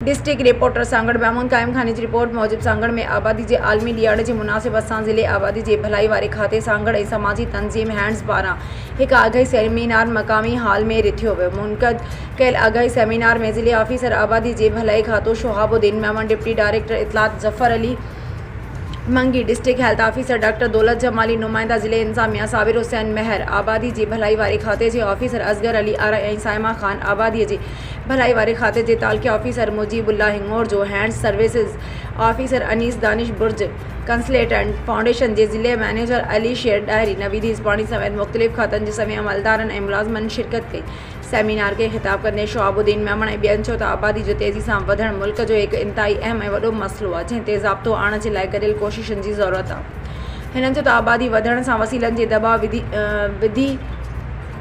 District reporter Sanghar Mahmud कायम खानी जी report मूजिब सांगड़ में आबादी के आलमी ॾियारे जी मुनासिबत सां ज़िले आबादी के भलाई वारे खाते सांगड़ ऐं समाजी तंज़ीम हैंड्स पारां एक आगाही सेमिनार मकामी हाल में रिथियो वियो। मुनक़द कयल आगाही सेमिनार में ज़िले ऑफिसर आबादी के भलाई खातो शोहाबुद्दीन मेमन, डिप्टी डायरेक्टर इतलात ज़फ़र अली मंगी, डिस्ट्रिक्ट हेल्थ ऑफिसर डॉक्टर दौलत जमाली, नुमाइंदा ज़िले इंतजामिया साबिर हुसैन महर, आबादी के भलाई वारे खाते के ऑफिसर असगर अली आरा ऐं साइमा खान, आबादी के भलाई वारे खाते के तालके ऑफिसर मुजीबुल्ला हिंगोर जो हैंड सर्विसेज ऑफिसर अनीस दानिश बुर्ज, कंसल्टेंट फाउंडेशन के ज़िले मैनेजर अली शेर डायरी, नवीदी इस्पानी समेत मुख्तलिफ़ खातन के समेत अमलदारन ऐं मुलाज़मन शिरकत कई। सेमिनार के खिताब कंदे शोहाबुद्दीन मेमन ऐं ॿियनि चयो त आबादी जो तेज़ी सां वधण मुल्क जो हिकु इंतहाई अहम ऐं वॾो मसइलो आहे जंहिं ते ज़ाब्तो आणण जे लाइ गॾियल कोशिशुनि जी ज़रूरत आहे। हिननि चयो त आबादी वधण सां वसीलनि जे दबाव विधी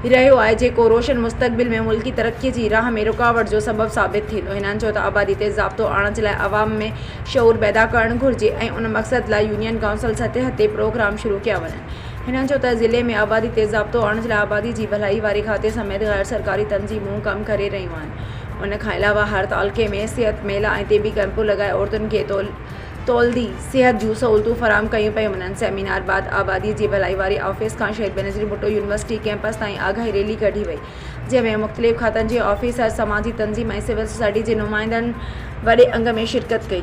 रहियो आहे जेको रोशन मुस्तक़बिल में मुल्की तरक्की की राह में रुकावट जो सबब साबित थींदो। हिननि चयो त आबादी ते ज़ाब्तो आणण जे लाइ अवाम में शऊर पैदा करणु घुरिजे ऐं उन मक़सद लाइ यूनियन काउंसिल सतह ते प्रोग्राम शुरू कया वञनि। हिननि चयो त ज़िले में आबादी ते ज़ाब्तो आणण जे लाइ आबादी जी भलाई वारे खाते समेत गैर सरकारी तंज़ीमूं कमु करे रहियूं आहिनि। उन खां अलावा हर तालके में सिहत मेला ऐं तेबी कैंपूं लॻाए औरतुनि खे तौलदी सिहत जूं सहूलतूं फराहम कयूं पियूं वञनि। सेमिनार बाद आबादी जी भलाई वारी ऑफिस खां शहीद बेनज़ीर भुट्टो यूनिवर्सिटी कैंपस ताईं आगाही रैली कढी वई, जंहिंमें मुख़्तलिफ़ खातनि जे ऑफिसर, समाजी तंज़ीम ऐं सिविल सोसाइटी जे नुमाइंदनि वॾे अंग में शिरकत कई।